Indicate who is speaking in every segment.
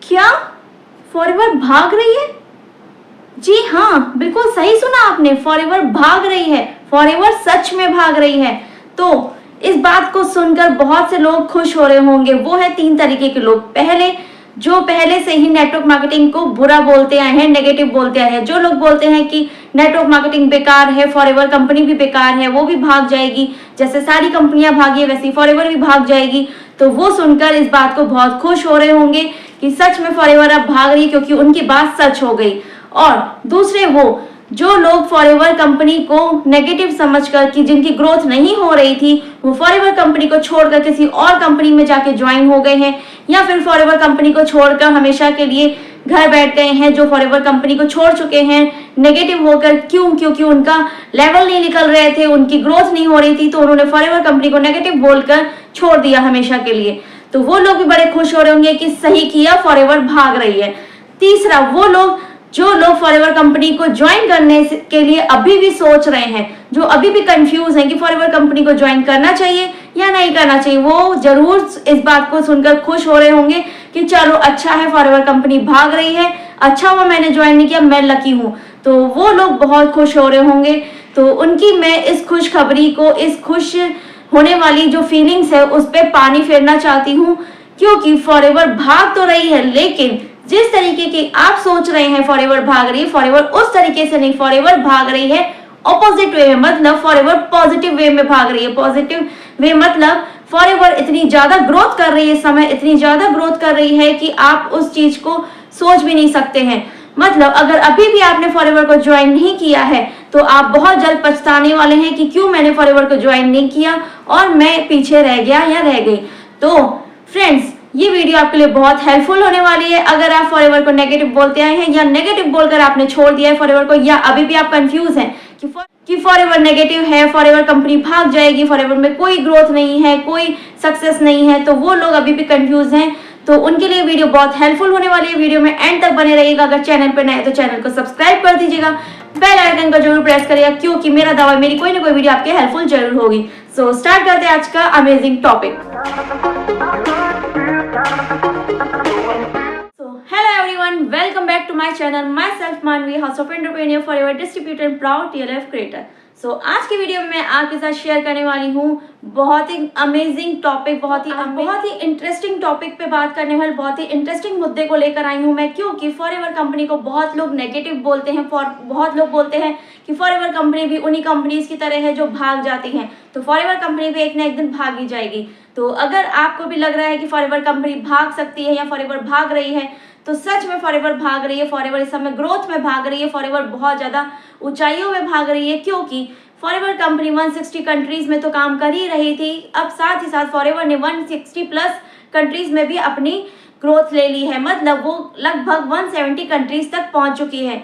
Speaker 1: क्या फॉरएवर भाग रही है? जी हाँ, बिल्कुल सही सुना आपने, फॉरएवर भाग रही है। फॉरएवर सच में भाग रही है। तो इस बात को सुनकर बहुत से लोग खुश हो रहे होंगे। वो है 3 तरीके के लोग। जो पहले से ही नेटवर्क मार्केटिंग को बुरा बोलते आए हैं, नेगेटिव बोलते आए हैं। जो लोग बोलते हैं कि नेटवर्क मार्केटिंग बेकार है, फॉरएवर कंपनी भी बेकार है, वो भी भाग जाएगी, जैसे सारी कंपनियां भागी वैसी फॉरएवर भी भाग जाएगी। तो वो सुनकर इस बात को बहुत खुश हो रहे होंगे कि सच में फॉरएवर अब भाग रही, क्योंकि उनकी बात सच हो गई। और दूसरे वो जो लोग फॉरएवर कंपनी को नेगेटिव समझकर कि जिनकी ग्रोथ नहीं हो रही थी, वो फॉरएवर कंपनी को छोड़कर किसी और कंपनी में जाके ज्वाइन हो गए हैं, या फिर फॉरएवर कंपनी को छोड़कर हमेशा के लिए घर बैठ गए हैं, जो फॉरएवर कंपनी को छोड़ चुके हैं नेगेटिव होकर। क्योंकि उनका लेवल नहीं निकल रहे थे, उनकी ग्रोथ नहीं हो रही थी, तो उन्होंने फॉरएवर कंपनी को नेगेटिव बोलकर छोड़ दिया हमेशा के लिए। तो वो लोग भी बड़े खुश हो रहे होंगे कि सही किया, फॉरएवर भाग रही है। तीसरा, वो लोग जो लोग फॉरएवर कंपनी को ज्वाइन करने के लिए अभी भी सोच रहे हैं, जो अभी भी कंफ्यूज हैं कि फॉरएवर कंपनी को ज्वाइन करना चाहिए या नहीं करना चाहिए, वो जरूर इस बात को सुनकर खुश हो रहे होंगे कि चलो अच्छा है, फॉरएवर कंपनी भाग रही है, अच्छा हुआ मैंने ज्वाइन नहीं किया, मैं लकी हूँ। तो वो लोग बहुत खुश हो रहे होंगे। तो उनकी मैं इस खुशखबरी को, इस खुश होने वाली जो फीलिंग्स है, उस पर पानी फेरना चाहती हूँ। क्योंकि फॉरएवर भाग तो रही है, लेकिन जिस तरीके की आप सोच रहे हैं फॉरएवर भाग रही है, फॉरएवर उस तरीके से नहीं, फॉरएवर भाग रही है ऑपोजिट वे में। मतलब फॉरएवर पॉजिटिव वे में भाग रही है। पॉजिटिव वे मतलब फॉरएवर इतनी ज्यादा ग्रोथ कर रही है, समय इतनी ज्यादा ग्रोथ कर रही है कि आप उस चीज को सोच भी नहीं सकते हैं। मतलब अगर अभी भी आपने फॉरएवर को ज्वाइन नहीं किया है, तो आप बहुत जल्द पछताने वाले हैं कि क्यों मैंने फॉरएवर को ज्वाइन नहीं किया और मैं पीछे रह गया या रह गई। तो फ्रेंड्स, ये वीडियो आपके लिए बहुत हेल्पफुल होने वाली है। अगर आप फॉरएवर को नेगेटिव बोलते आए हैं, या नेगेटिव बोलकर आपने छोड़ दिया है फॉरएवर को, या अभी भी आप कंफ्यूज हैं कि फॉरएवर नेगेटिव है, फॉरएवर कंपनी भाग जाएगी, फॉरएवर में कोई ग्रोथ नहीं है, कोई सक्सेस नहीं है, तो वो लोग अभी भी कंफ्यूज हैं। तो उनके लिए वीडियो बहुत हेल्पफुल होने वाली है। वीडियो में एंड तक बने रहिएगा। अगर चैनल पर नए हैं तो चैनल को सब्सक्राइब कर दीजिएगा, बेल आइकन को जरूर प्रेस करिएगा, क्योंकि मेरा दावा मेरी कोई ना कोई वीडियो आपके हेल्पफुल जरूर होगी। सो स्टार्ट करते हैं आज का amazing topic. Hello everyone, welcome back to my channel. Myself Manvi, House of Entrepreneur, Forever Distributor and proud TLF creator. So आज की वीडियो में मैं आपके साथ शेयर करने वाली हूँ बहुत ही अमेजिंग टॉपिक, बहुत ही इंटरेस्टिंग टॉपिक पे बात करने वाले, बहुत ही इंटरेस्टिंग मुद्दे को लेकर आई हूँ मैं। क्योंकि फॉरएवर कंपनी को बहुत लोग नेगेटिव बोलते हैं, बहुत लोग बोलते हैं कि फॉरएवर कंपनी भी उन्हीं कंपनीज की तरह है जो भाग जाती हैं, तो फॉरएवर कंपनी भी एक ना एक दिन भागी जाएगी। तो अगर आपको भी लग रहा है कि फॉरएवर कंपनी भाग सकती है या फॉरएवर भाग रही है, तो सच में फॉरएवर भाग रही है। फॉरएवर इस समय ग्रोथ में भाग रही है, फॉरएवर बहुत ज़्यादा ऊंचाइयों में भाग रही है। क्योंकि फॉरएवर कंपनी 160 कंट्रीज में तो काम कर ही रही थी, अब साथ ही साथ फॉरएवर ने 160 प्लस कंट्रीज में भी अपनी ग्रोथ ले ली है। मतलब वो लगभग 170 कंट्रीज तक पहुंच चुकी है।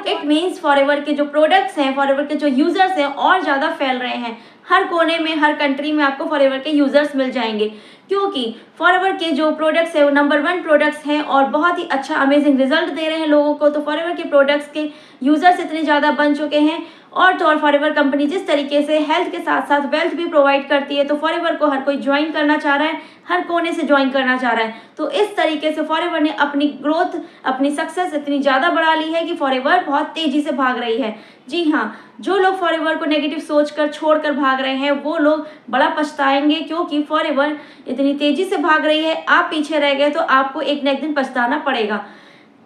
Speaker 1: इट मीन्स फॉरएवर के जो प्रोडक्ट्स हैं, फॉरएवर के जो यूजर्स हैं, और ज़्यादा फैल रहे हैं। हर कोने में, हर कंट्री में आपको फॉरएवर के यूजर्स मिल जाएंगे, क्योंकि फॉरएवर के जो प्रोडक्ट्स है वो नंबर 1 प्रोडक्ट्स हैं और बहुत ही अच्छा अमेजिंग रिजल्ट दे रहे हैं लोगों को। तो फॉरएवर के प्रोडक्ट्स के यूजर्स इतने ज़्यादा बन चुके हैं। और तो और फॉरएवर कंपनी जिस तरीके से हेल्थ के साथ साथ वेल्थ भी प्रोवाइड करती है, तो फॉरएवर को हर कोई ज्वाइन करना चाह रहा है, हर कोने से ज्वाइन करना चाह रहा है। तो इस तरीके से फॉरएवर ने अपनी ग्रोथ, अपनी सक्सेस इतनी ज़्यादा बढ़ा ली है कि फॉरएवर बहुत तेज़ी से भाग रही है। जी हाँ, जो लोग फॉरएवर को नेगेटिव सोचकर छोड़कर भाग रहे हैं, वो लोग बड़ा पछताएंगे, क्योंकि फॉरएवर इतनी तेज़ी से भाग रही है। आप पीछे रह गए तो आपको एक न एक दिन पछताना पड़ेगा।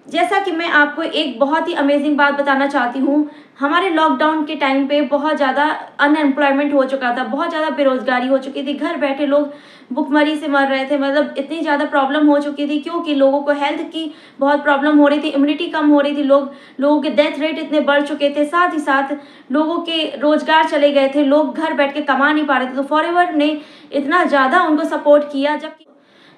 Speaker 1: जैसा कि मैं आपको एक बहुत ही अमेजिंग बात बताना चाहती हूँ, हमारे लॉकडाउन के टाइम पे बहुत ज़्यादा अनएम्प्लॉयमेंट हो चुका था, बहुत ज़्यादा बेरोजगारी हो चुकी थी, घर बैठे लोग भुखमरी से मर रहे थे। मतलब इतनी ज़्यादा प्रॉब्लम हो चुकी थी, क्योंकि लोगों को हेल्थ की बहुत प्रॉब्लम हो रही थी, इम्यूनिटी कम हो रही थी, लोगों के डेथ रेट इतने बढ़ चुके थे, साथ ही साथ लोगों के रोजगार चले गए थे, लोग घर बैठ के कमा नहीं पा रहे थे। तो फॉरएवर ने इतना ज़्यादा उनको सपोर्ट किया,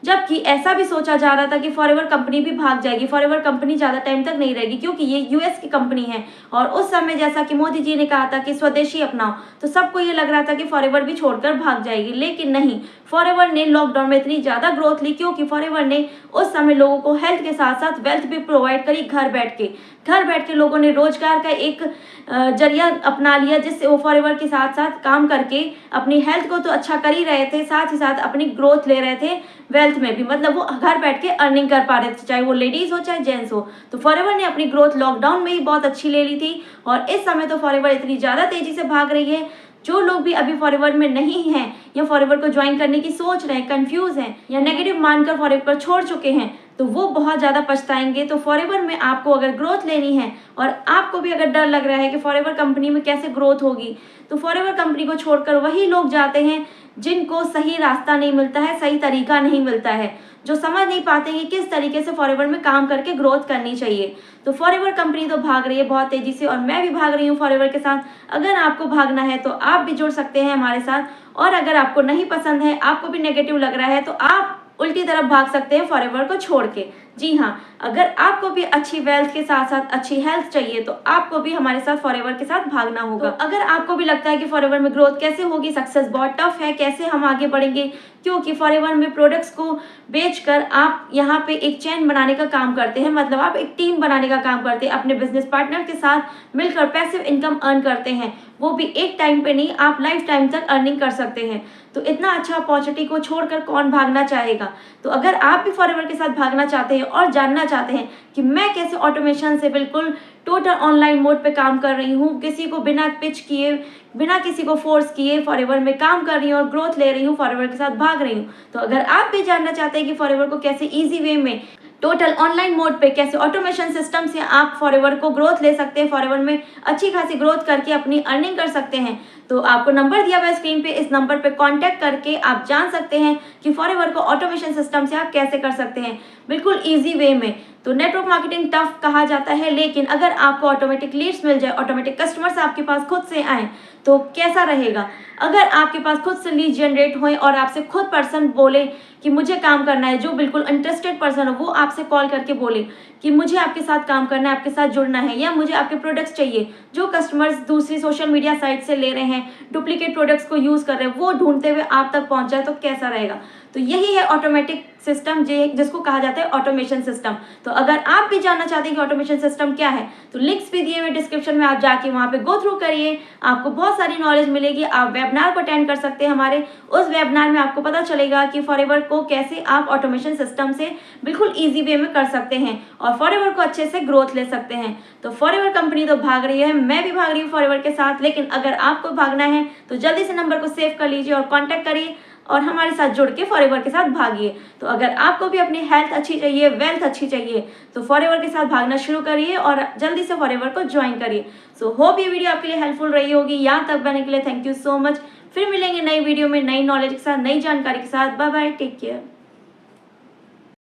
Speaker 1: जबकि ऐसा भी सोचा जा रहा था कि फॉरएवर कंपनी भी भाग जाएगी, फॉरएवर कंपनी ज़्यादा टाइम तक नहीं रहेगी, क्योंकि ये यूएस की कंपनी है। और उस समय जैसा कि मोदी जी ने कहा था कि स्वदेशी अपनाओ, तो सबको ये लग रहा था कि फॉरएवर भी छोड़कर भाग जाएगी। लेकिन नहीं, फॉरएवर ने लॉकडाउन में इतनी ज़्यादा ग्रोथ ली, क्योंकि फॉरएवर ने उस समय लोगों को हेल्थ के साथ साथ वेल्थ भी प्रोवाइड करी घर बैठ के। घर बैठ के लोगों ने रोजगार का एक जरिया अपना लिया, जिससे वो फॉरएवर के साथ साथ काम करके अपनी हेल्थ को तो अच्छा कर ही रहे थे, साथ ही साथ अपनी ग्रोथ ले रहे थे वेल्थ में भी, मतलब वो घर बैठ के अर्निंग कर पा रहे थे, चाहे वो लेडीज हो चाहे जेंट्स हो। तो फॉरएवर ने अपनी ग्रोथ लॉकडाउन में ही बहुत अच्छी ले ली थी और इस समय तो फॉरएवर इतनी ज़्यादा तेजी से भाग रही है। जो लोग भी अभी फॉरएवर में नहीं हैं या फॉरएवर को ज्वाइन करने की सोच रहे हैं, कंफ्यूज हैं या नेगेटिव मानकर फॉरएवर छोड़ चुके हैं, तो वो बहुत ज़्यादा पछताएंगे। तो फॉरएवर में आपको अगर ग्रोथ लेनी है और आपको भी अगर डर लग रहा है कि फॉरएवर कंपनी में कैसे ग्रोथ होगी, तो फॉरएवर कंपनी को छोड़कर वही लोग जाते हैं जिनको सही रास्ता नहीं मिलता है, सही तरीका नहीं मिलता है, जो समझ नहीं पाते हैं कि किस तरीके से फॉरएवर में काम करके ग्रोथ करनी चाहिए। तो फॉरएवर कंपनी तो भाग रही है बहुत तेजी से और मैं भी भाग रही हूँ फॉरएवर के साथ। अगर आपको भागना है तो आप भी जुड़ सकते हैं हमारे साथ, और अगर आपको नहीं पसंद है, आपको भी नेगेटिव लग रहा है, तो आप उल्टी तरफ भाग सकते हैं फॉरएवर को छोड़ के। जी हाँ, अगर आपको भी अच्छी वेल्थ के साथ साथ अच्छी हेल्थ चाहिए तो आपको भी हमारे साथ फॉरएवर के साथ भागना होगा। तो अगर आपको भी लगता है कि फॉरएवर में ग्रोथ कैसे होगी, सक्सेस बहुत टफ है, कैसे हम आगे बढ़ेंगे, क्योंकि फॉरएवर में प्रोडक्ट्स को बेचकर आप यहाँ पे एक चेन बनाने का काम करते हैं, मतलब आप एक टीम बनाने का काम करते हैं, अपने बिजनेस पार्टनर के साथ मिलकर पैसिव इनकम अर्न करते हैं, वो भी एक टाइम पे नहीं, आप लाइफ टाइम तक अर्निंग कर सकते हैं। तो इतना अच्छा अपॉर्चुनिटी को छोड़कर कौन भागना चाहेगा। तो अगर आप भी फॉरएवर के साथ भागना चाहते हैं और जानना चाहते हैं कि मैं कैसे ऑटोमेशन से बिल्कुल टोटल ऑनलाइन मोड पे काम कर रही हूँ, किसी को बिना पिच किए, बिना किसी को फोर्स किए फॉरएवर में काम कर रही हूँ और ग्रोथ ले रही हूँ, फॉरएवर के साथ भाग रही हूँ, तो अगर आप भी जानना चाहते हैं कि फॉरएवर को कैसे इजी वे में टोटल ऑनलाइन मोड पे कैसे ऑटोमेशन सिस्टम से आप फॉरएवर को ग्रोथ ले सकते हैं, फॉरएवर में अच्छी खासी ग्रोथ करके अपनी अर्निंग कर सकते हैं, तो आपको नंबर दिया हुआ है स्क्रीन पे, इस नंबर पे कांटेक्ट करके आप जान सकते हैं कि फॉरएवर को ऑटोमेशन सिस्टम से आप कैसे कर सकते हैं बिल्कुल इजी वे में। तो नेटवर्क मार्केटिंग टफ कहा जाता है, लेकिन अगर आपको ऑटोमेटिक लीड्स मिल जाए, ऑटोमेटिक कस्टमर्स आपके पास खुद से आए, तो कैसा रहेगा। अगर आपके पास खुद से लीड जनरेट होए और आपसे खुद पर्सन बोले कि मुझे काम करना है, जो बिल्कुल इंटरेस्टेड पर्सन हो वो आपसे कॉल करके बोले कि मुझे आपके साथ काम करना है, आपके साथ जुड़ना है, या मुझे आपके प्रोडक्ट्स चाहिए, जो कस्टमर्स दूसरी सोशल मीडिया साइट से ले रहे हैं, डुप्लीकेट प्रोडक्ट्स को यूज़ कर रहे हैं, वो ढूंढते हुए आप तक पहुंच जाए, तो कैसा रहेगा। तो यही है ऑटोमेटिक सिस्टम, जिसको कहा जाता है ऑटोमेशन सिस्टम। तो अगर आप भी जानना चाहते हैं कि ऑटोमेशन सिस्टम क्या है, तो लिंक्स भी दिए हुए डिस्क्रिप्शन में, आप जाके वहाँ पे गो थ्रू करिए, आपको बहुत सारी नॉलेज मिलेगी। आप वेबिनार को अटेंड कर सकते हैं हमारे, उस वेबिनार में आपको पता चलेगा कि फॉरएवर को कैसे आप ऑटोमेशन सिस्टम से बिल्कुल ईजी वे में कर सकते हैं और फॉरएवर को अच्छे से ग्रोथ ले सकते हैं। तो फॉरएवर कंपनी तो भाग रही है, मैं भी भाग रही हूँ फॉरएवर के साथ, लेकिन अगर आपको भागना है तो जल्दी से नंबर को सेव कर लीजिए और कॉन्टैक्ट करिए और हमारे साथ जुड़ के फॉरएवर के साथ भागिए। तो अगर आपको भी अपनी हेल्थ अच्छी चाहिए, वेल्थ अच्छी चाहिए, तो फॉरएवर के साथ भागना शुरू करिए और जल्दी से फॉरएवर को ज्वाइन करिए। सो होप ये वीडियो आपके लिए हेल्पफुल रही होगी। यहाँ तक बनने के लिए थैंक यू सो मच। फिर मिलेंगे नई वीडियो में नई नॉलेज के साथ, नई जानकारी के साथ। Bye bye, take care.